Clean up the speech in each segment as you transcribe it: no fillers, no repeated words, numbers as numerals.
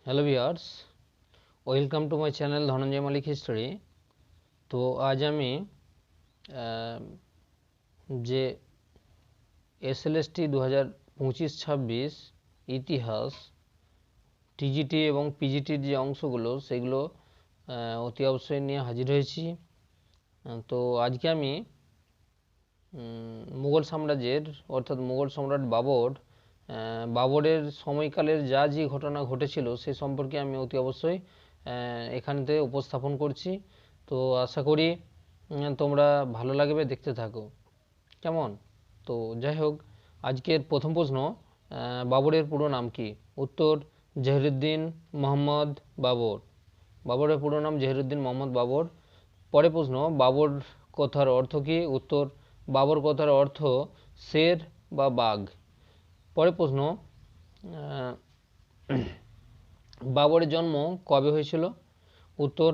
Hello viewers, welcome to my channel Dhananjay Malik history. তো আজ আমি যে এসএলএসটি 2025-26 ইতিহাস টিজিটি এবং পিজিটির যে অংশগুলো সেগুলো অতি অবশ্যই নিয়ে হাজির হয়েছি। তো আজকে আমি মুঘল সাম্রাজ্যের অর্থাৎ মুঘল সম্রাট বাবরের সময়কালের যা যে ঘটনা ঘটেছিল সে সম্পর্কে আমি অতি অবশ্যই এখানেতে উপস্থাপন করছি। তো আশা করি তোমরা ভালো লাগবে, দেখতে থাকো কেমন। তো যাই হোক, আজকের প্রথম প্রশ্ন, বাবরের পুরো নাম কি? উত্তর জহিরুদ্দিন মোহাম্মদ বাবর। বাবরের পুরো নাম জহিরুদ্দিন মোহাম্মদ বাবর। পরে প্রশ্ন, বাবর কথার অর্থ কি? উত্তর বাবর কথার অর্থ শের বা বাঘ। পরে প্রশ্ন, বাবরের জন্ম কবে হয়েছিল? উত্তর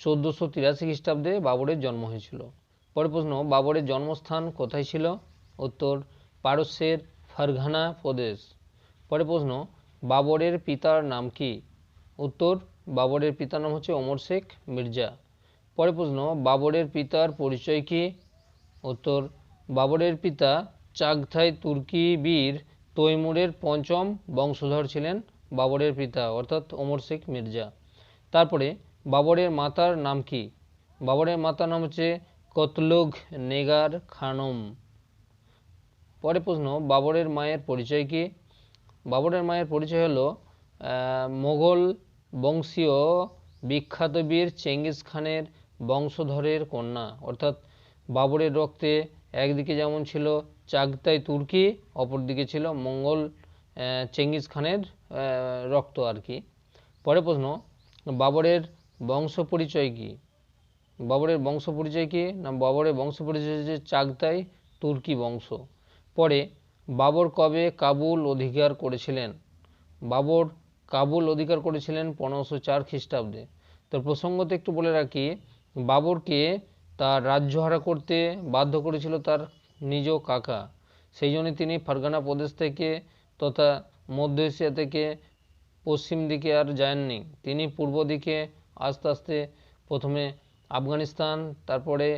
1483 খ্রিস্টাব্দে বাবরের জন্ম হয়েছিল। পরে প্রশ্ন, বাবরের জন্মস্থান কোথায় ছিল? উত্তর পারস্যের ফারঘানা প্রদেশ। পরে প্রশ্ন, বাবরের পিতার নাম কি? উত্তর বাবরের পিতার নাম হচ্ছে ওমর শেখ মির্জা। পরে প্রশ্ন, বাবরের পিতার পরিচয় কি? উত্তর বাবরের পিতা চাগথাই তুর্কি বীর তৈমুরের পঞ্চম বংশধর ছিলেন বাবরের পিতা, অর্থাৎ ওমর শেখ মির্জা। তারপরে বাবরের মাতার নাম কি? বাবরের মাতার নাম হচ্ছে কতলুগ নেগার খানম। পরে প্রশ্ন, বাবরের মায়ের পরিচয় কি? বাবরের মায়ের পরিচয় হলো মোগল বংশীয় বিখ্যাত বীর চেঙ্গিস খানের বংশধরের কন্যা, অর্থাৎ বাবরের রক্তে একদিকে যেমন ছিল চাগতাই তুর্কি, অপরদিকে ছিল মঙ্গল চেঙ্গিস খানের রক্ত আর কি। পরে প্রশ্ন, বাবরের বংশ পরিচয় কি? বাবরের বংশ পরিচয় কি না, বাবরের বংশ পরিচয় হচ্ছে চাগতাই তুর্কি বংশ। পরে বাবর কবে কাবুল অধিকার করেছিলেন? বাবর কাবুল অধিকার করেছিলেন 1504 খ্রিস্টাব্দে। তো প্রসঙ্গত একটু বলে রাখি, বাবরকে তার রাজ্যহারা করতে বাধ্য করেছিল তার নিজ কাকা। সেই জন্য তিনি ফারগানা প্রদেশ থেকে তথা মধ্য এশিয়া থেকে পশ্চিম দিকে আর যাননি। তিনি পূর্ব দিকে আস্তে আস্তে প্রথমে আফগানিস্তান, তারপরে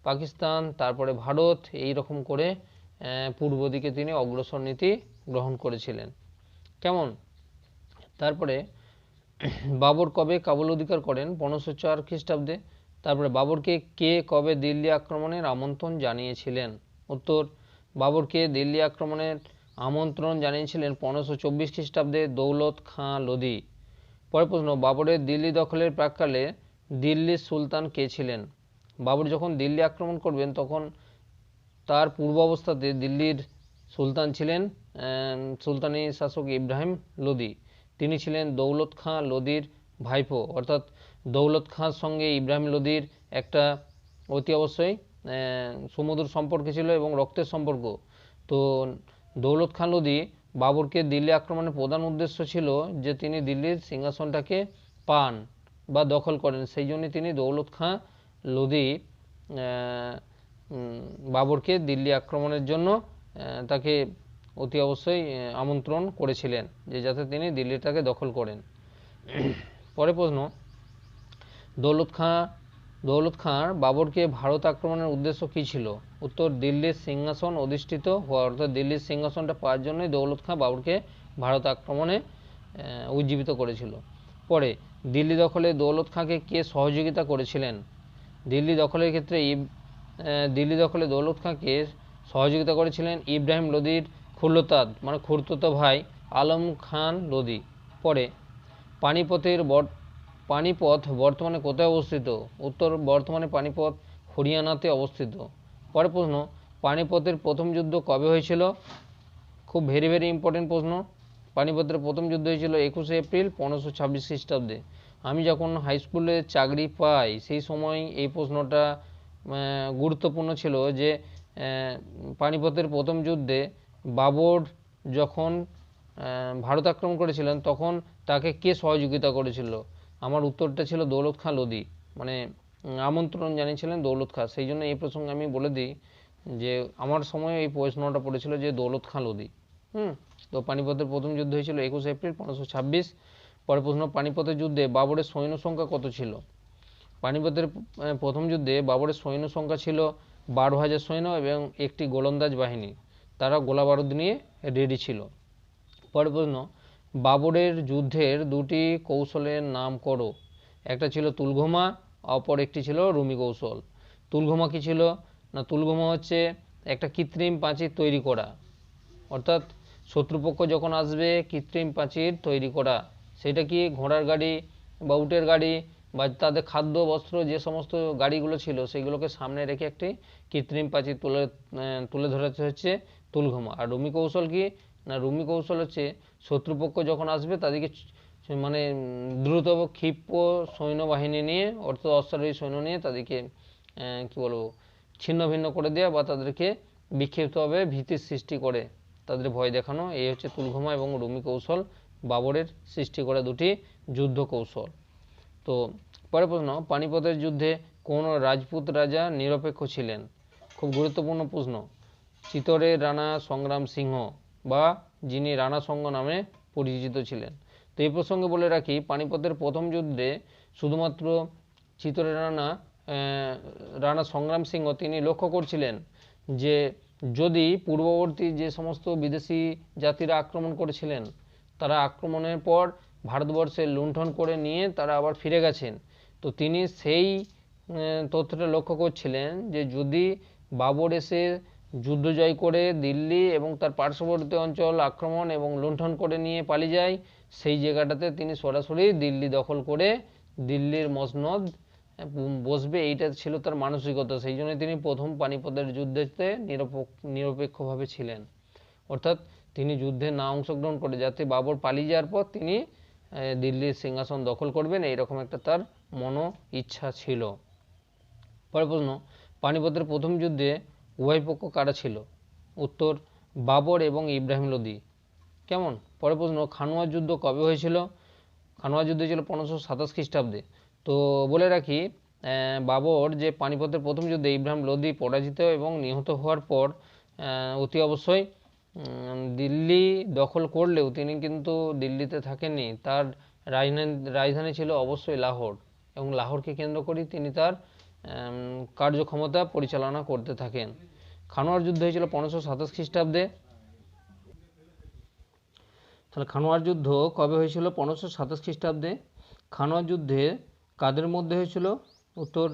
পাকিস্তান, তারপরে ভারত, এই রকম করে পূর্ব দিকে তিনি অগ্রসর নীতি গ্রহণ করেছিলেন কেমন। তারপরে বাবর কবে কাবুল অধিকার করেন? 1504 খ্রিস্টাব্দে। তারপরে বাবরকে কে কবে দিল্লি আক্রমণের আমন্ত্রণ জানিয়েছিলেন? উত্তর বাবরকে দিল্লি আক্রমণের আমন্ত্রণ জানিয়েছিলেন 1524 খ্রিস্টাব্দে দৌলত খাঁ লোদি। পরের প্রশ্ন, বাবরের দিল্লি দখলের প্রাক্কালে দিল্লির সুলতান কে ছিলেন? বাবর যখন দিল্লি আক্রমণ করবেন তখন তার পূর্ব অবস্থাতে দিল্লির সুলতান ছিলেন সুলতানি শাসক ইব্রাহিম লোদি। তিনি ছিলেন দৌলত খাঁ লোদির ভাইপো, অর্থাৎ দৌলত খাঁর সঙ্গে ইব্রাহিম লোদির একটা অতি অবশ্যই সুমধুর সম্পর্ক ছিল এবং রক্তের সম্পর্ক। তো দৌলত খাঁ লোদি বাবরকে দিল্লি আক্রমণের প্রধান উদ্দেশ্য ছিল যে তিনি দিল্লির সিংহাসনটাকে পান বা দখল করেন। সেই জন্য তিনি দৌলত খাঁ লোদি বাবরকে দিল্লি আক্রমণের জন্য তাকে অতি অবশ্যই আমন্ত্রণ করেছিলেন যে যাতে তিনি দিল্লিটাকে দখল করেন। পরে প্রশ্ন, দৌলত খাঁ বাবরকে ভারত আক্রমণের উদ্দেশ্য কী ছিল? উত্তর দিল্লির সিংহাসন অধিষ্ঠিত হওয়া, অর্থাৎ দিল্লির সিংহাসনটা পাওয়ার জন্যই দৌলত খাঁ বাবরকে ভারত আক্রমণে উজ্জীবিত করেছিল। পরে দিল্লি দখলে দৌলত খাঁকে কে সহযোগিতা করেছিলেন? দিল্লি দখলের ক্ষেত্রে দৌলত খাঁকে সহযোগিতা করেছিলেন ইব্রাহিম লোদির খুল্লতাদ মানে খুড়তুতো ভাই আলম খান লোদি। পরে পানিপথ বর্তমানে কোথায় অবস্থিত? উত্তর বর্তমানে পানিপথ হরিয়ানাতে অবস্থিত। পরে প্রশ্ন, পানিপথের প্রথম যুদ্ধ কবে হয়েছিল? খুব ভেরি ভেরি ইম্পর্টেন্ট প্রশ্ন। পানিপথের প্রথম যুদ্ধ হয়েছিল 21 এপ্রিল 1526 খ্রিস্টাব্দে। আমি যখন হাই স্কুলে চাকরি পাই সেই সময় এই প্রশ্নটা গুরুত্বপূর্ণ ছিল যে পানিপথের প্রথম যুদ্ধে বাবর যখন ভারত আক্রমণ করেছিলেন তখন তাকে কে সহযোগিতা করেছিল? আমার উত্তরটা ছিল দৌলত খাঁ লোদি, মানে আমন্ত্রণ জানিয়েছিলেন দৌলত খাঁ। সেই জন্য এই প্রসঙ্গে আমি বলে দিই যে আমার সময় এই প্রশ্নটা পড়েছিল যে দৌলত খাঁ লোদি। তো পানিপথের প্রথম যুদ্ধ হয়েছিল 21 এপ্রিল 1526। পরের প্রশ্ন, পানিপথের যুদ্ধে বাবরের সৈন্য সংখ্যা কত ছিল? পানিপথের প্রথম যুদ্ধে বাবরের সৈন্য সংখ্যা ছিল 12,000 সৈন্য এবং একটি গোলন্দাজ বাহিনী। তারা গোলা বারুদ নিয়ে রেডি ছিল। পরের প্রশ্ন, বাবরের যুদ্ধের দুটি কৌশলের নাম করো। একটা ছিল তুলঘোমা, অপর একটি ছিল রুমি কৌশল। তুলঘোমা কি ছিল না, তুলঘোমা হচ্ছে একটা কৃত্রিম প্রাচীর তৈরি করা, অর্থাৎ শত্রুপক্ষ যখন আসবে কৃত্রিম প্রাচীর তৈরি করা। সেটা কি ঘোড়ার গাড়ি বা উটের গাড়ি বা তাদের খাদ্য বস্ত্র যে সমস্ত গাড়িগুলো ছিল সেগুলোকে সামনে রেখে একটি কৃত্রিম প্রাচীর তুলে ধরাতে হচ্ছে তুলঘোমা। আর রুমি কৌশল কি না, রুমি কৌশল হচ্ছে শত্রুপক্ষ যখন আসবে তাদেরকে মানে দ্রুত ক্ষিপ্র সৈন্যবাহিনী নিয়ে, অর্থাৎ অশ্বারোহী সৈন্য নিয়ে তাদেরকে কি বলবো ছিন্ন ভিন্ন করে দেওয়া বা তাদেরকে বিক্ষিপ্তভাবে ভীতির সৃষ্টি করে তাদের ভয় দেখানো। এই হচ্ছে তুলঘোমা এবং রুমি কৌশল, বাবরের সৃষ্টি করা দুটি যুদ্ধ কৌশল। তো পরের প্রশ্ন, পানিপথের যুদ্ধে কোন রাজপুত রাজা নিরপেক্ষ ছিলেন? খুব গুরুত্বপূর্ণ প্রশ্ন। চিতোরের রানা সংগ্রাম সিংহ বা যিনি রানা সঙ্গ নামে পরিচিত ছিলেন। তো এই প্রসঙ্গে বলে রাখি, পানিপথের প্রথম যুদ্ধে শুধুমাত্র চিতোরের রানা সংগ্রাম সিংহ তিনি লক্ষ্য করছিলেন যে যদি পূর্ববর্তী যে সমস্ত বিদেশি জাতিরা আক্রমণ করেছিলেন তারা আক্রমণের পর ভারতবর্ষে লুণ্ঠন করে নিয়ে তারা আবার ফিরে গেছেন, তো তিনি সেই তথ্যটা লক্ষ্য করছিলেন যে যদি বাবর এসে যুদ্ধ জয় করে দিল্লি এবং তার পার্শ্ববর্তী অঞ্চল আক্রমণ এবং লুণ্ঠন করে নিয়ে পালিয়ে যায়, সেই জায়গাটাতে তিনি সরাসরি দিল্লি দখল করে দিল্লির মসনদ বসবে, এইটা ছিল তার মানসিকতা। সেই জন্য তিনি প্রথম পানিপথের যুদ্ধেতে নিরপেক্ষভাবে ছিলেন, অর্থাৎ তিনি যুদ্ধে না অংশগ্রহণ করে যাতে বাবর পালিয়ে যাওয়ার পর তিনি দিল্লির সিংহাসন দখল করবেন, এইরকম একটা তার মনো ইচ্ছা ছিল। পরের প্রশ্ন, পানিপথের প্রথম যুদ্ধে উভয় পক্ষ কারা ছিল? উত্তর, বাবর এবং ইব্রাহিম লোদি। কেমন? পরের প্রশ্ন, খানুয়ার যুদ্ধ কবে হয়েছিল? খানুয়ার যুদ্ধ ছিল 1527 খ্রিস্টাব্দে। তো বলে রাখি, বাবর যে পানিপথের প্রথম যুদ্ধে ইব্রাহিম লোদি পরাজিত এবং নিহত হওয়ার পর অতি অবশ্যই দিল্লি দখল করলেও তিনি কিন্তু দিল্লিতে থাকেননি, তার রাজধানী ছিল অবশ্যই লাহোর, এবং লাহোরকে কেন্দ্র করে তিনি তার কার্যক্ষমতা পরিচালনা করতে থাকেন। খানোয়ার যুদ্ধ হয়েছিল 1527 খ্রিস্টাব্দে। তাহলে খানোয়ার যুদ্ধ কবে হয়েছিল? 1527 খ্রিস্টাব্দে। খানোয়ার যুদ্ধে কাদের মধ্যে হয়েছিল? উত্তর,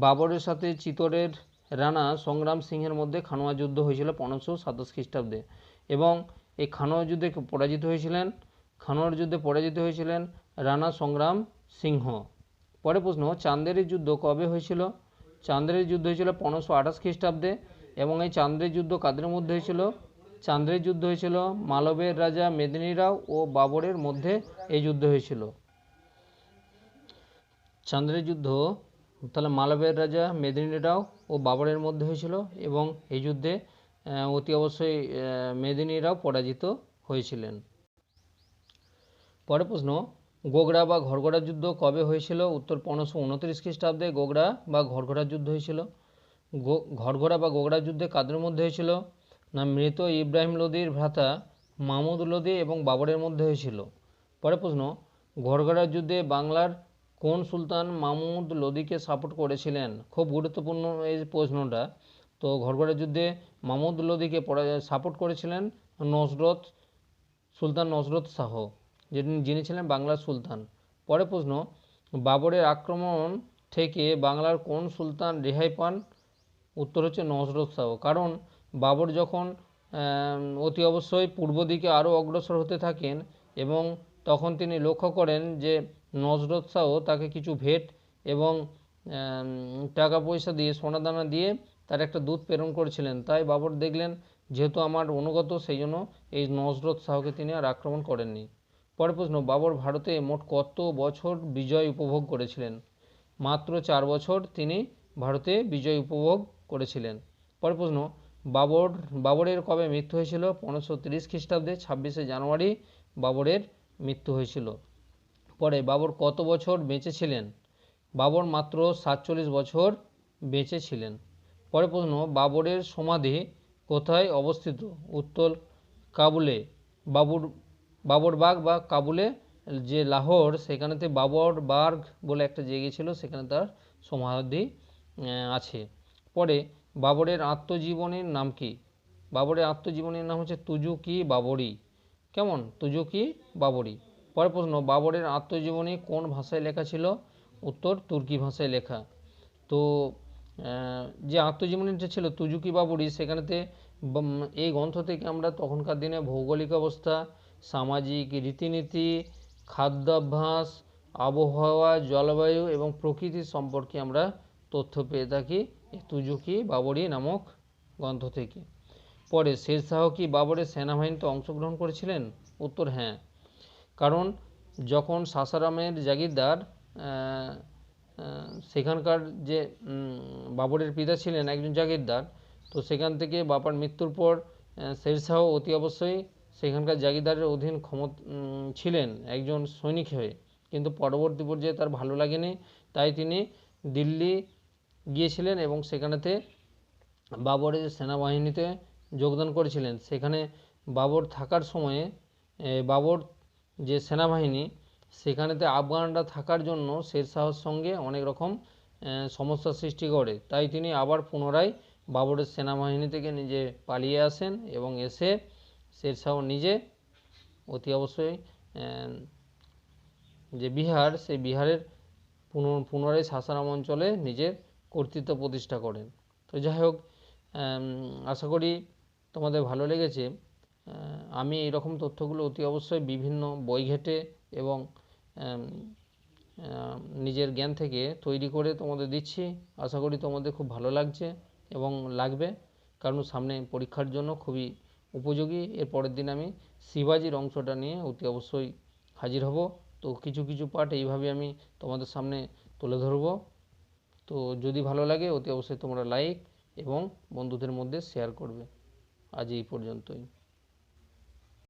বাবরের সাথে চিতোরের রানা সংগ্রাম সিংহের মধ্যে খানোয়ার যুদ্ধ হয়েছিল 1527 খ্রিস্টাব্দে। এবং এই খানোয়ার যুদ্ধে খানোয়ার যুদ্ধে পরাজিত হয়েছিলেন রানা সংগ্রাম সিংহ। পরে প্রশ্ন, চান্দেরের যুদ্ধ কবে হয়েছিল? চান্দেরের যুদ্ধ হয়েছিল 1528 খ্রিস্টাব্দে। এবং এই চান্দেরের যুদ্ধ কাদের মধ্যে হয়েছিল? চান্দেরের যুদ্ধ হয়েছিল মালবের রাজা মেদিনী রাও ও বাবরের মধ্যে এই যুদ্ধ হয়েছিল। চান্দেরের যুদ্ধ তাহলে মালবের রাজা মেদিনী রাও ও বাবরের মধ্যে হয়েছিল, এবং এই যুদ্ধে অতি অবশ্যই মেদিনী রাও পরাজিত হয়েছিলেন। পরের প্রশ্ন, গোগড়া বা ঘরঘরার যুদ্ধ কবে হয়েছিল? উত্তর, 1529 খ্রিস্টাব্দে গোগড়া বা ঘরঘরার যুদ্ধ হয়েছিল। ঘরঘরা বা গোগড়ার যুদ্ধে কাদের মধ্যে হয়েছিল? না, মৃত ইব্রাহিম লোদির ভ্রাতা মাহমুদ লোদি এবং বাবরের মধ্যে হয়েছিল। পরের প্রশ্ন, ঘরঘরার যুদ্ধে বাংলার কোন সুলতান মাহমুদ লোদিকে সাপোর্ট করেছিলেন? খুব গুরুত্বপূর্ণ এই প্রশ্নটা। তো ঘরঘরার যুদ্ধে মাহমুদ লোদিকে সাপোর্ট করেছিলেন সুলতান নসরত শাহ, যিনি ছিলেন বাংলার সুলতান। পরের প্রশ্ন, বাবরের আক্রমণ থেকে বাংলার কোন সুলতান রেহাই পান? উত্তর হচ্ছে নসরত শাহ। কারণ বাবর যখন অতি অবশ্যই পূর্ব দিকে আরও অগ্রসর হতে থাকেন এবং তখন তিনি লক্ষ্য করেন যে নসরত শাহ তাকে কিছু ভেট এবং টাকা পয়সা দিয়ে, সোনাদানা দিয়ে তার একটা দূত প্রেরণ করেছিলেন। তাই বাবর দেখলেন যেহেতু আমার অনুগত, সেই জন্য এই নসরত শাহকে তিনি আর আক্রমণ করেননি। পরের প্রশ্ন, বাবর ভারতে মোট কত বছর বিজয় উপভোগ করেছিলেন? মাত্র 4 বছর তিনি ভারতে বিজয় উপভোগ করেছিলেন। পরের প্রশ্ন, বাবরের কবে মৃত্যু হয়েছিল? 1530 খ্রিস্টাব্দে 26শে জানুয়ারি বাবরের মৃত্যু হয়েছিল। পরে বাবর কত বছর বেঁচে ছিলেন? বাবর মাত্র 47 বছর বেঁচে ছিলেন। পরের প্রশ্ন, বাবরের সমাধি কোথায় অবস্থিত? উত্তর, কাবুলে বাবরবাগ বা কাবুলে যে লাহোর, সেখানেতে বাবর বার্গ বলে একটা জায়গা ছিল, সেখানে তার সমাধি আছে। পরে বাবরের আত্মজীবনীর নাম কি? বাবরের আত্মজীবনীর নাম হচ্ছে তুজুকি বাবরি। কেমন? তুজুকি বাবরি। পরের প্রশ্ন, বাবরের আত্মজীবনী কোন ভাষায় লেখা ছিল? উত্তর, তুর্কি ভাষায় লেখা। তো যে আত্মজীবনীটা ছিল তুজুকি বাবরি, সেখানেতে এই গ্রন্থ থেকে আমরা তখনকার দিনে ভৌগোলিক অবস্থা, সামাজিক রীতিনীতি, খাদ্যাভ্যাস, আবহাওয়া, জলবায়ু এবং প্রকৃতি সম্পর্কে আমরা তথ্য পেয়ে থাকি এই তুজুকি বাবরি নামক গ্রন্থ থেকে। পরে শেরশাহ কি বাবরের সেনাবাহিনীতে অংশগ্রহণ করেছিলেন? উত্তর, হ্যাঁ। কারণ যখন সাসারামের জাগিরদার সেখানকার যে বাবরের পিতা ছিলেন একজন জাগিরদার, তো সেখান থেকে বাবার মৃত্যুর পর শেরশাহ অতি অবশ্যই সেখানকার জাগিরদারের অধীন ছিলেন একজন সৈনিক হয়ে, কিন্তু পরবর্তী পর্যায়ে তার ভালো লাগেনি, তাই তিনি দিল্লি গিয়েছিলেন এবং সেখানেতে বাবরের সেনাবাহিনীতে যোগদান করেছিলেন। সেখানে বাবর থাকার সময়ে বাবর যে সেনাবাহিনী, সেখানেতে আফগানরা থাকার জন্য শেরশাহর সঙ্গে অনেক রকম সমস্যার সৃষ্টি করে, তাই তিনি আবার পুনরায় বাবরের সেনাবাহিনী থেকে নিজে পালিয়ে আসেন এবং এসে শেরশাহ নিজে অতি অবশ্যই যে বিহার, সেই বিহারের পুনরায় সাসারাম অঞ্চলে নিজের কর্তৃত্ব প্রতিষ্ঠা করেন। তো যাই হোক, আশা করি তোমাদের ভালো লেগেছে। আমি এইরকম তথ্যগুলো অতি অবশ্যই বিভিন্ন বই ঘেঁটে এবং নিজের জ্ঞান থেকে তৈরি করে তোমাদের দিচ্ছি। আশা করি তোমাদের খুব ভালো লাগছে এবং লাগবে, কারণ সামনে পরীক্ষার জন্য খুবই উপযোগী। এর পরের দিন আমি শিবাজির অংশটা নিয়ে অতি অবশ্যই হাজির হব। তো কিছু কিছু পার্ট এইভাবে আমি তোমাদের সামনে তুলে ধরব। তো যদি ভালো লাগে অতি অবশ্যই তোমরা লাইক এবং বন্ধুদের মধ্যে শেয়ার করবে। আজ এই পর্যন্তই।